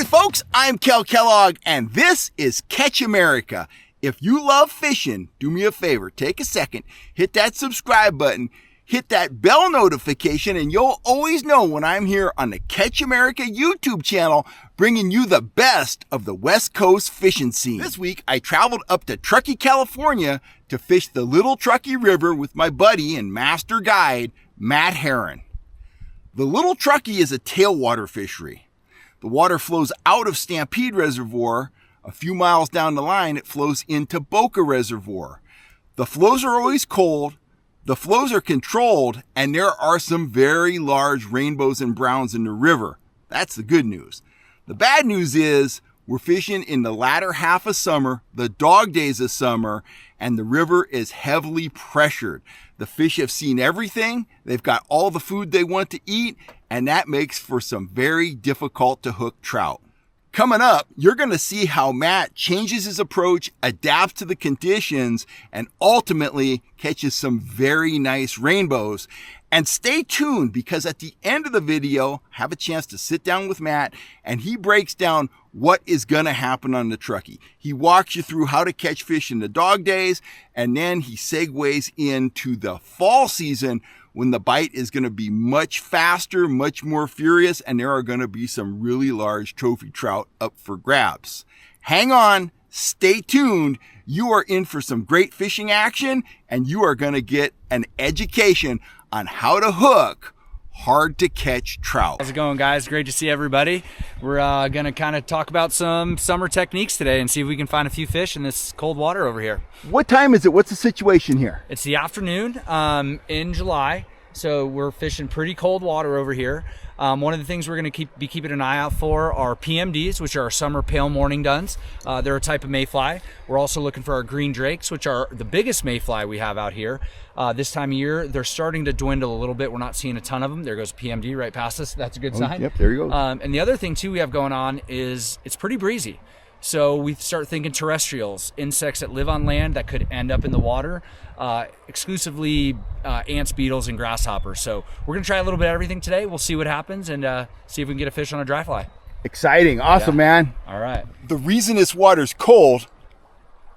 Howdy folks, I'm Kel Kellogg and this is Catch America. If you love fishing, do me a favor, take a second, hit that subscribe button, hit that bell notification, and you'll always know when I'm here on the Catch America YouTube channel, bringing you the best of the West Coast fishing scene. This week, I traveled up to Truckee, California to fish the Little Truckee River with my buddy and master guide, Matt Herron. The Little Truckee is a tailwater fishery. The water flows out of Stampede Reservoir. A few miles down the line, it flows into Boca Reservoir. The flows are always cold, the flows are controlled, and there are some very large rainbows and browns in the river. That's the good news. The bad news is we're fishing in the latter half of summer, the dog days of summer, and the river is heavily pressured. The fish have seen everything, they've got all the food they want to eat, and that makes for some very difficult to hook trout. Coming up, you're going to see how Matt changes his approach, adapts to the conditions, and ultimately catches some very nice rainbows. And stay tuned because at the end of the video, have a chance to sit down with Matt and he breaks down what is going to happen on the Truckee. He walks you through how to catch fish in the dog days, and then he segues into the fall season when the bite is going to be much faster, much more furious, and there are going to be some really large trophy trout up for grabs. Hang on, stay tuned. You are in for some great fishing action, and you are going to get an education on how to hook hard to catch trout. How's it going, guys? Great to see everybody. We're going to kind of talk about some summer techniques today and see if we can find a few fish in this cold water over here. What time is it? What's the situation here? It's the afternoon in July, so we're fishing pretty cold water over here. One of the things we're going to be keeping an eye out for are PMDs, which are our summer pale morning duns. They're a type of mayfly. We're also looking for our green drakes, which are the biggest mayfly we have out here. This time of year, they're starting to dwindle a little bit. We're not seeing a ton of them. There goes PMD right past us. That's a good sign. Yep, there you go. And the other thing, too, we have going on is it's pretty breezy. So we start thinking terrestrials, insects that live on land that could end up in the water, exclusively ants, beetles, and grasshoppers. So we're going to try a little bit of everything today. We'll see what happens and see if we can get a fish on a dry fly. Exciting. Awesome, man. All right. The reason this water's cold,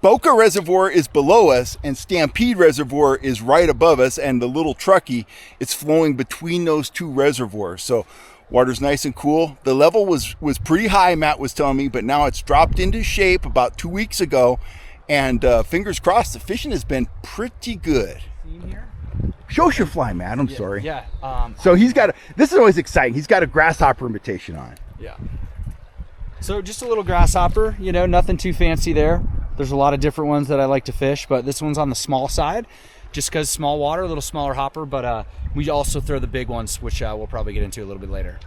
Boca Reservoir is below us and Stampede Reservoir is right above us, and the Little Truckee, it's flowing between those two reservoirs. So water's nice and cool. The level was pretty high, Matt was telling me, but now it's dropped into shape about 2 weeks ago. And fingers crossed, the fishing has been pretty good. See him here? Show us your fly, Matt. I'm sorry. Yeah. So he's got this is always exciting. He's got a grasshopper imitation on. Yeah. So just a little grasshopper, you know, nothing too fancy there. There's a lot of different ones that I like to fish, but this one's on the small side just because small water, a little smaller hopper, but we also throw the big ones, which we'll probably get into a little bit later.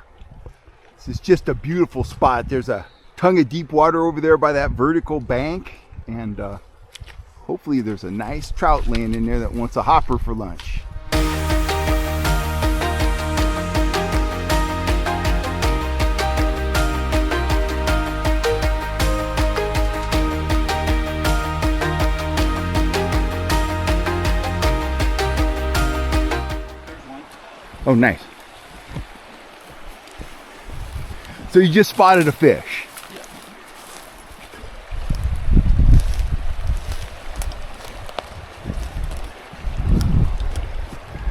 This is just a beautiful spot. There's a tongue of deep water over there by that vertical bank, and hopefully there's a nice trout laying in there that wants a hopper for lunch. Oh, nice. So you just spotted a fish. Yeah.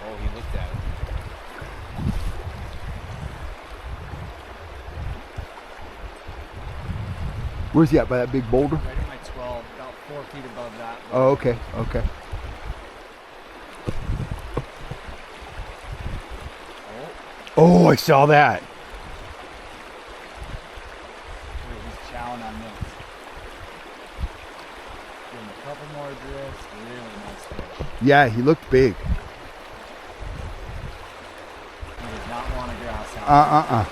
Oh, he looked at it. Where's he at? By that big boulder? Right at my 12, about 4 feet above that. Oh, okay, okay. Oh, I saw that. He's chowing on this. Give him a couple more drifts. Really nice fish. Yeah, he looked big. He does not want a grasshopper.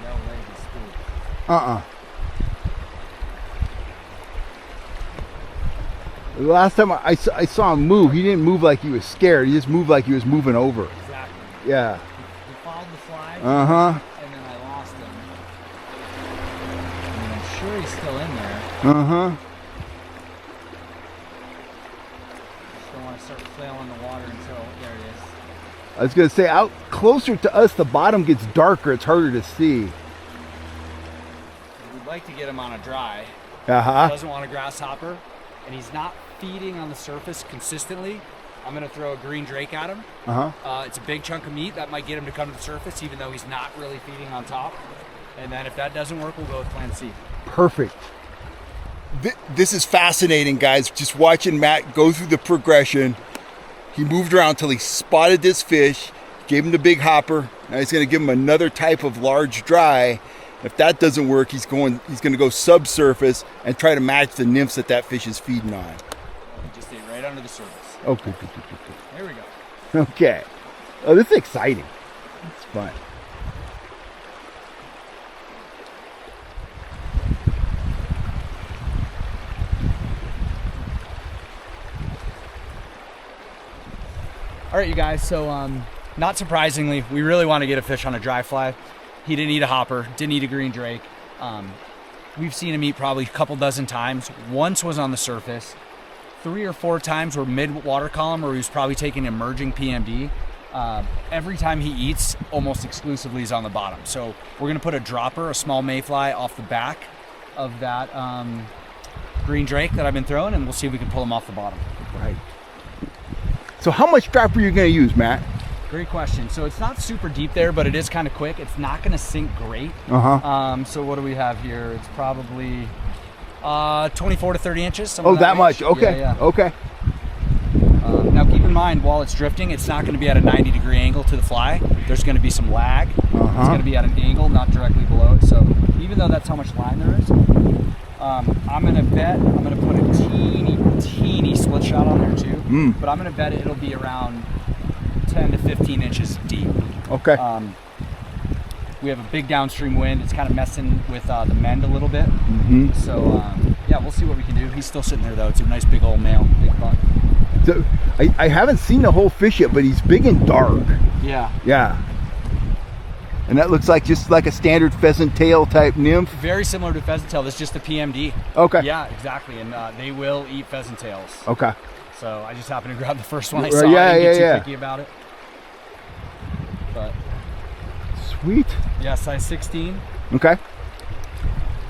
No way to spook. The last time I saw him move, he didn't move like he was scared. He just moved like he was moving over. Exactly. Yeah. He followed the flag. And then I lost him. I mean, I'm sure he's still in there. Just don't want to start flailing the water until there he is. I was going to say, out closer to us, the bottom gets darker. It's harder to see. we'd like to get him on a dry. Uh-huh. Doesn't want a grasshopper, and he's not feeding on the surface consistently. I'm gonna throw a green drake at him. It's a big chunk of meat that might get him to come to the surface, even though he's not really feeding on top. And then if that doesn't work, we'll go with plan C. Perfect. This is fascinating, guys. Just watching Matt go through the progression. He moved around till he spotted this fish, gave him the big hopper. Now he's going to give him another type of large dry. If that doesn't work, he's going to go subsurface and try to match the nymphs that fish is feeding on. Just stay right under the surface. Okay. There we go. Okay. Oh, this is exciting. It's fun. All right, you guys, so not surprisingly, we really want to get a fish on a dry fly. He didn't eat a hopper, didn't eat a green drake. We've seen him eat probably a couple dozen times. Once was on the surface. 3 or 4 times were mid-water column where he was probably taking emerging PMD. Every time he eats, almost exclusively is on the bottom. So we're gonna put a dropper, a small mayfly, off the back of that green drake that I've been throwing, and we'll see if we can pull him off the bottom. Right. So how much dropper are you going to use, Matt? Great question. So it's not super deep there, but it is kind of quick. It's not going to sink great. So what do we have here? It's probably 24 to 30 inches. Oh, that much? Range. Okay. Yeah. Okay. Now keep in mind, while it's drifting, it's not going to be at a 90-degree angle to the fly. There's going to be some lag. It's going to be at an angle, not directly below it. So even though that's how much line there is, I'm going to bet I'm going to put a teeny split shot on there too. But I'm going to bet it'll be around 10 to 15 inches deep. Okay. We have a big downstream wind. It's kind of messing with the mend a little bit. So yeah, we'll see what we can do. He's still sitting there though. It's a nice big old male, big buck. So I haven't seen the whole fish yet, but he's big and dark. Yeah. Yeah. And that looks like just like a standard pheasant tail type nymph. Very similar to pheasant tail. This is just a PMD. Okay. Yeah, exactly. And they will eat pheasant tails. Okay. So I just happened to grab the first one I saw. Yeah, I didn't get yeah. too picky about it. But sweet. yeah, size 16. Okay.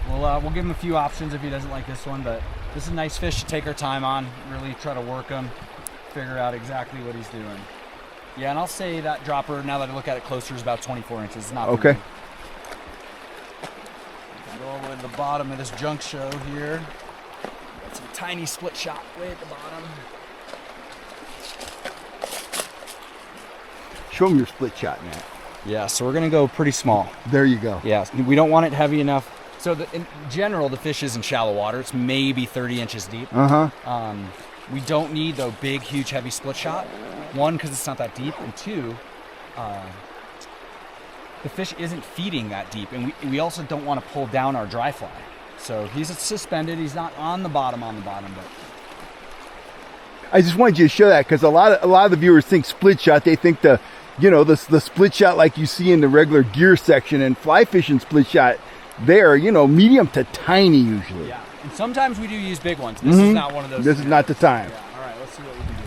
We'll give him a few options if he doesn't like this one, but this is a nice fish to take our time on. Really try to work him, figure out exactly what he's doing. Yeah, and I'll say that dropper, now that I look at it closer, is about 24 inches. It's not okay. Big. Go all the way to the bottom of this junk show here. Got some tiny split shot way at the bottom. Show them your split shot, Matt. Yeah, so we're gonna go pretty small. There you go. Yeah, we don't want it heavy enough. So in general, the fish is in shallow water. It's maybe 30 inches deep. We don't need the big, huge, heavy split shot. 1, because it's not that deep, and 2, the fish isn't feeding that deep, and we also don't want to pull down our dry fly. So he's suspended. He's not on the bottom, but I just wanted you to show that because a lot of the viewers think split shot. They think the split shot like you see in the regular gear section, and fly fishing split shot. They're medium to tiny usually. Yeah, and sometimes we do use big ones. This is not one of those. This is not the time. Yeah. All right, let's see what we can do.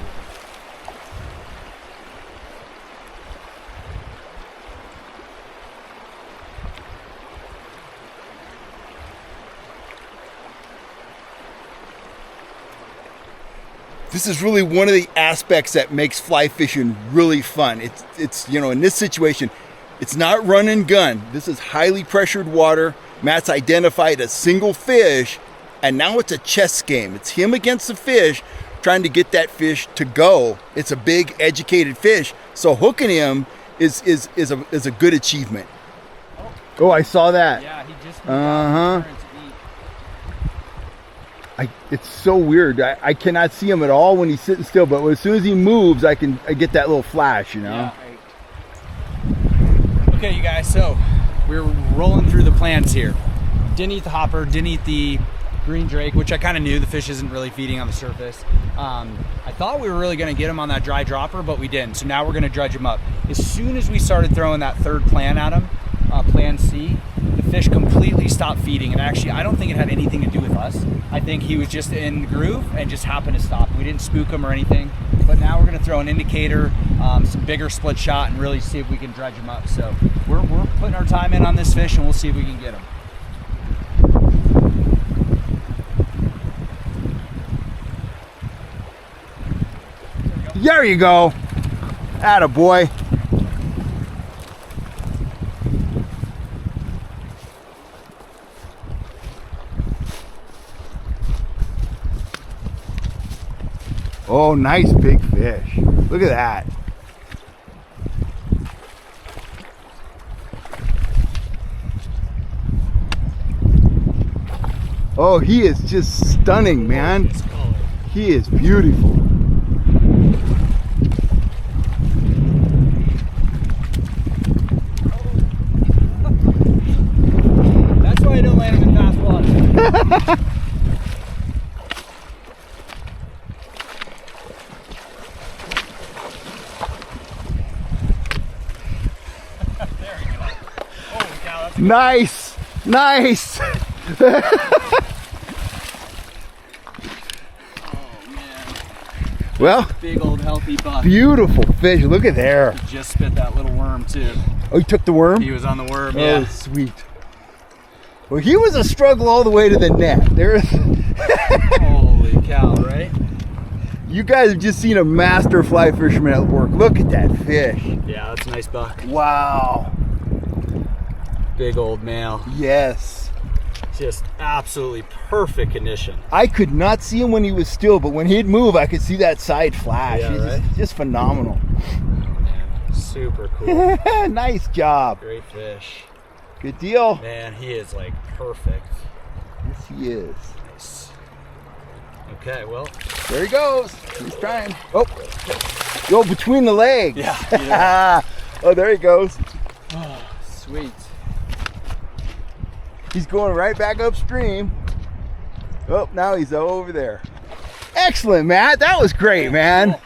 This is really one of the aspects that makes fly fishing really fun. It's in this situation, it's not run and gun. This is highly pressured water. Matt's identified a single fish, and now it's a chess game. It's him against the fish, trying to get that fish to go. It's a big, educated fish, so hooking him is a good achievement. Oh, I saw that. Yeah, he just It's so weird. I cannot see him at all when he's sitting still, but as soon as he moves, I get that little flash, Yeah. Okay, you guys, so we're rolling through the plans here. Didn't eat the hopper, didn't eat the green drake, which I kind of knew the fish isn't really feeding on the surface. I thought we were really going to get him on that dry dropper, but we didn't. So now we're going to dredge him up. As soon as we started throwing that third plan at him, plan C, the fish completely stopped feeding. And actually, I don't think it had anything to do with us. I think he was just in the groove and just happened to stop. We didn't spook him or anything. But now we're going to throw an indicator, some bigger split shot, and really see if we can dredge him up. So we're putting our time in on this fish, and we'll see if we can get him. There you go. Atta boy. Oh, nice big fish. Look at that. Oh, he is just stunning, man. He is beautiful. That's why I don't land him in fast water. Nice, nice. Well, Big old healthy buck. beautiful fish. Look at there. Just spit that little worm too. Oh, he took the worm? He was on the worm, Oh, yeah. sweet. Well, he was a struggle all the way to the net. Holy cow, right? You guys have just seen a master fly fisherman at work. Look at that fish. Yeah, that's a nice buck. Wow. Big old male. Yes. Just absolutely perfect condition. I could not see him when he was still, but when he'd move, I could see that side flash. Yeah, He's right? just phenomenal. Man, super cool. Nice job. Great fish. Good deal. Man, he is like perfect. Yes, he is. Nice. Okay, well. There he goes. He's trying. Oh, go between the legs. Yeah. Oh, there he goes. Oh, sweet. He's going right back upstream. Oh, now he's over there. Excellent, Matt. That was great, man. Cool.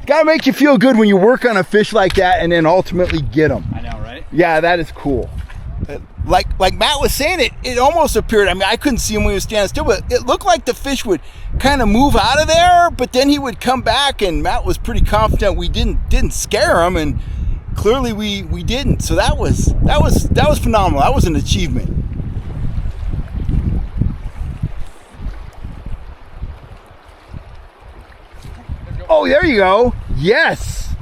Gotta make you feel good when you work on a fish like that and then ultimately get them. I know, right? Yeah, that is cool. Like Matt was saying, it almost appeared, I mean, I couldn't see him when he was standing still, but it looked like the fish would kind of move out of there, but then he would come back, and Matt was pretty confident we didn't scare him, and clearly we didn't. So that was phenomenal. That was an achievement. Oh, there you go. Yes.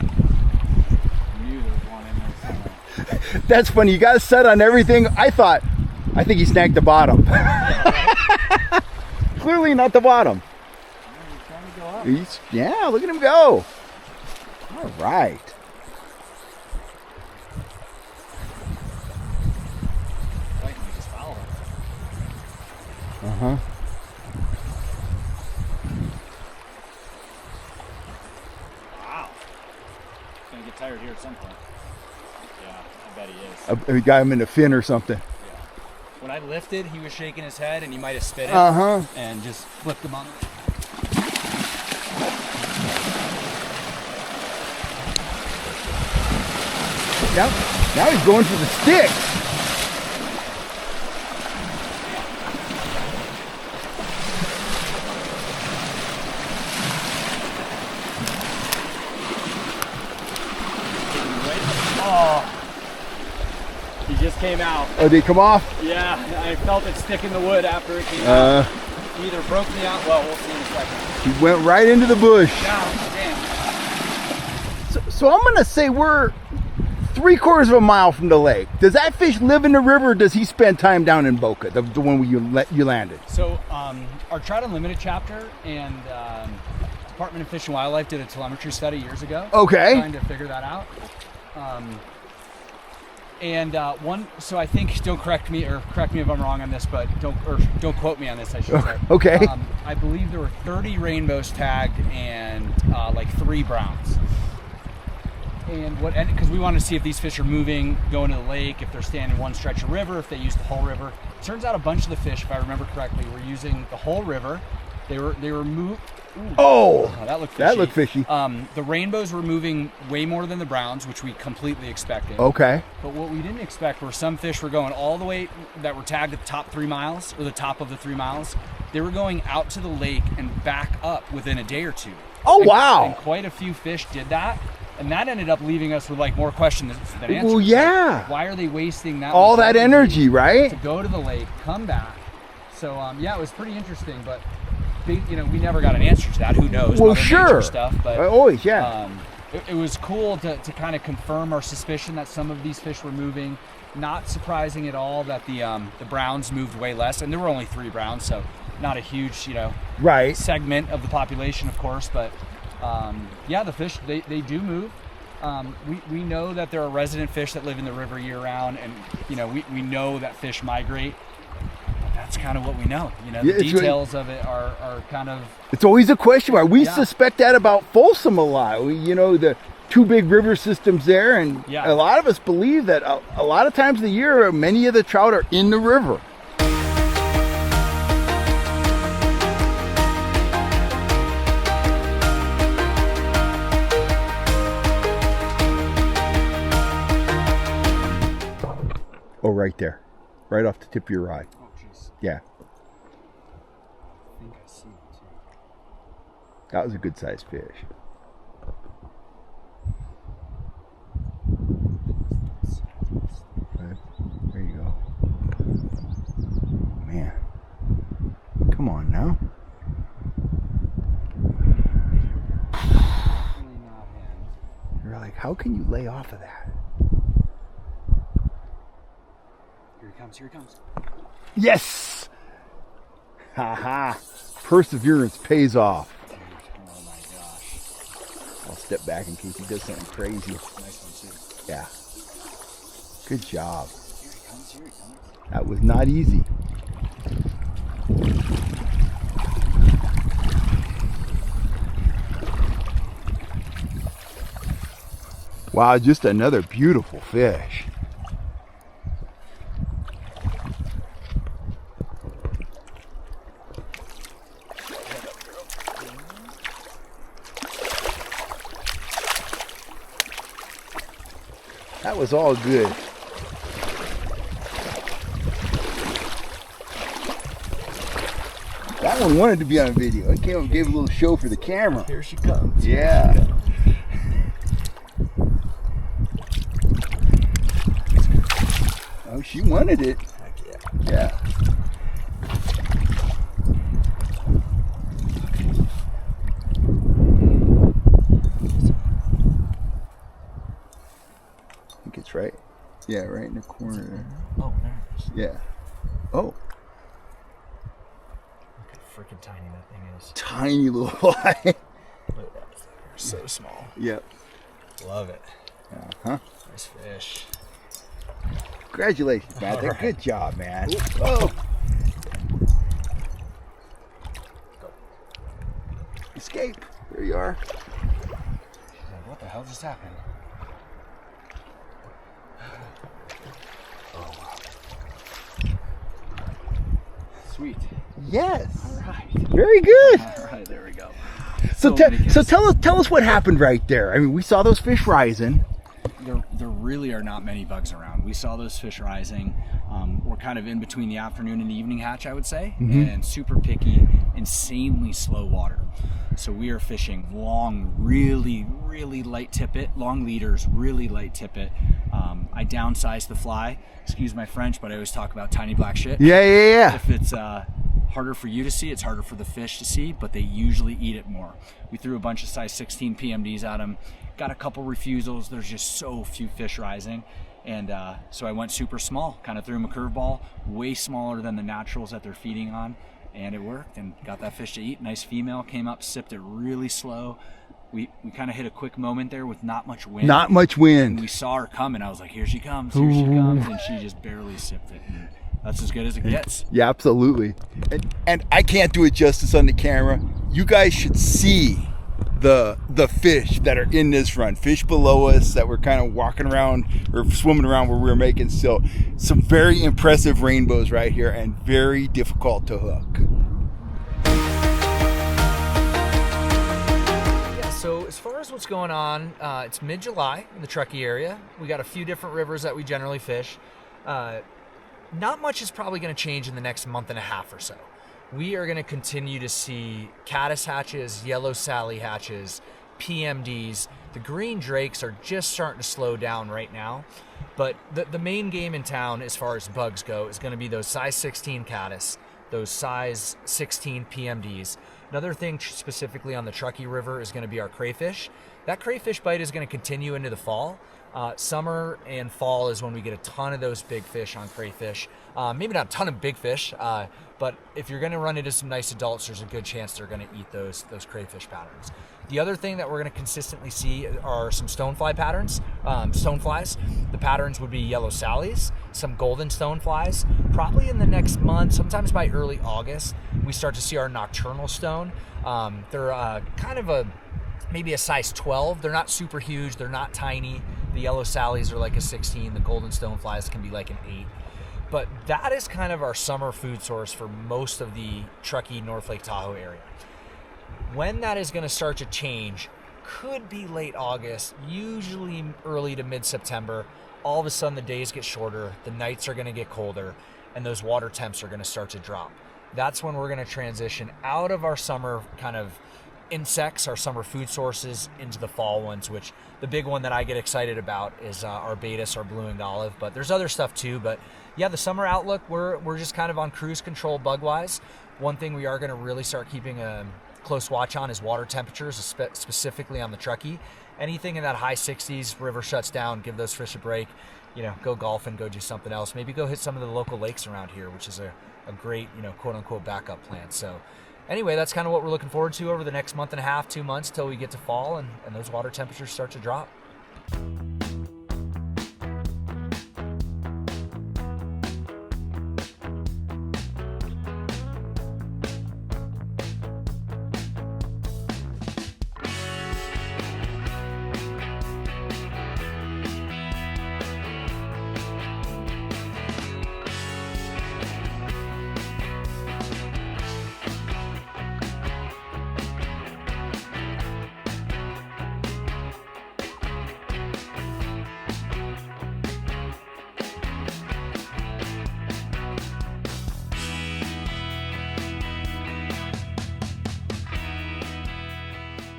That's funny. You got set on everything. I think he snagged the bottom. Clearly not the bottom. Yeah, look at him go. All right. Uh-huh. Wow. He's gonna get tired here at some point. Yeah, I bet he is. We got him in the fin or something. Yeah. When I lifted, he was shaking his head, and he might have spit it. Uh-huh. And just flipped him on. Now he's going for the stick. Oh, he just came out. Oh, did he come off? Yeah, I felt it stick in the wood after it came out. He either broke me out. Well, we'll see in a second. He went right into the bush. Yeah, damn. So I'm gonna say we're 3/4 of a mile from the lake. Does that fish live in the river, or does he spend time down in Boca, the one where you landed? So our Trout Unlimited chapter and Department of Fish and Wildlife did a telemetry study years ago. Okay. Trying to figure that out. So I think, don't correct me if I'm wrong on this, but don't quote me on this, I should say. Okay. I believe there were 30 rainbows tagged and like 3 browns. And because we want to see if these fish are moving, going to the lake, if they're staying in one stretch of river, if they use the whole river. Turns out a bunch of the fish, if I remember correctly, were using the whole river. They were moved. Oh, that looked fishy. That looked fishy. The rainbows were moving way more than the browns, which we completely expected. Okay. But what we didn't expect were some fish were going all the way, that were tagged at the top 3 miles, or the top of the 3 miles. They were going out to the lake and back up within a day or 2. Oh, wow. And quite a few fish did that. And that ended up leaving us with like more questions than answers. Well, yeah. Like, why are they wasting that all much that energy, right? to go to the lake, come back? So yeah, it was pretty interesting. But we never got an answer to that. Who knows? Well, Mother sure. Nature stuff, but always, yeah. It was cool to kind of confirm our suspicion that some of these fish were moving. Not surprising at all that the browns moved way less, and there were only 3 browns, so not a huge right segment of the population, of course. But yeah, the fish they do move. We know that there are resident fish that live in the river year round, and we know that fish migrate. That's kind of what we know. The details of it are kind of. It's always a question mark. We suspect that about Folsom a lot. The 2 big river systems there, and a lot of us believe that a lot of times of the year, many of the trout are in the river. Oh, right there. Right off the tip of your rod. Oh, jeez. Yeah. I think I see it too. That was a good sized fish. There you go. Man. Come on now. You're like, how can you lay off of that? Here he comes. Yes! Ha-ha. Perseverance pays off. Dude, oh my gosh. I'll step back in case he does something crazy. Nice one too. Yeah. Good job. Here he comes. That was not easy. Wow, just another beautiful fish. That was all good. That one wanted to be on video. It came and gave a little show for the camera. Here she comes. Yeah. Oh, she wanted it. Heck yeah. Yeah. I think it's right. Yeah, right in the corner there. Oh, there it is. Yeah. Oh. Look how freaking tiny that thing is. Tiny little fly. Look at that. They're so small. Yep. Love it. Uh-huh. Nice fish. Congratulations, man. Right. Good job, man. Oh. Go. Escape. There you are. She's like, what the hell just happened? Oh, wow. Sweet. Yes. All right. Very good. All right, there we go. So tell us what happened right there. I mean, we saw those fish rising. There really are not many bugs around. We saw those fish rising. We're kind of in between the afternoon and the evening hatch, I would say, and super picky, insanely slow water. So we are fishing long, really, really light tippet, long leaders, really light tippet. I downsized the fly. Excuse my French, but I always talk about tiny black shit. Yeah. If it's harder for you to see, it's harder for the fish to see, but they usually eat it more. We threw a bunch of size 16 PMDs at them. Got a couple refusals. There's just so few fish rising. And so I went super small, kind of threw them a curveball, way smaller than the naturals that they're feeding on. And it worked and got that fish to eat. Nice female, came up, sipped it really slow. We kind of hit a quick moment there with not much wind. Not much wind. And we saw her coming. I was like, here she comes, here she comes. And she just barely sipped it. And that's as good as it gets. Yeah, absolutely. And I can't do it justice on the camera. You guys should see the fish that are in this run, fish below us that were kind of walking around or swimming around where we were making still. Some very impressive rainbows right here and very difficult to hook. Yeah, so as far as what's going on, it's mid-July in the Truckee area. We got a few different rivers that we generally fish. Not much is probably going to change in the next month and a half or so. We are going to continue to see caddis hatches, yellow Sally hatches, PMDs. The green drakes are just starting to slow down right now. But the main game in town as far as bugs go is going to be those size 16 caddis, those size 16 PMDs. Another thing specifically on the Truckee River is going to be our crayfish. That crayfish bite is going to continue into the fall. Summer and fall is when we get a ton of those big fish on crayfish. Maybe not a ton of big fish, but if you're going to run into some nice adults, there's a good chance they're going to eat those crayfish patterns. The other thing that we're going to consistently see are some stonefly patterns, stoneflies. The patterns would be yellow sallies, some golden stoneflies. Probably in the next month, sometimes by early August, we start to see our nocturnal stone. They're kind of maybe a size 12. They're not super huge. They're not tiny. The yellow sallies are like a 16. The golden stoneflies can be like an 8. But that is kind of our summer food source for most of the Truckee, North Lake Tahoe area. When that is going to start to change could be late August, usually early to mid-September. All of a sudden the days get shorter, the nights are going to get colder, and those water temps are going to start to drop. That's when we're going to transition out of our summer kind of insects, our summer food sources, into the fall ones, which the big one that I get excited about is our Baetis, our blue-winged olive, but there's other stuff too. But yeah, the summer outlook, we're just kind of on cruise control bug-wise. One thing we are going to really start keeping a close watch on is water temperatures, specifically on the Truckee. Anything in that high 60s, river shuts down, give those fish a break, go golfing, go do something else. Maybe go hit some of the local lakes around here, which is a great, quote unquote backup plan. So anyway, that's kind of what we're looking forward to over the next month and a half, 2 months till we get to fall and those water temperatures start to drop.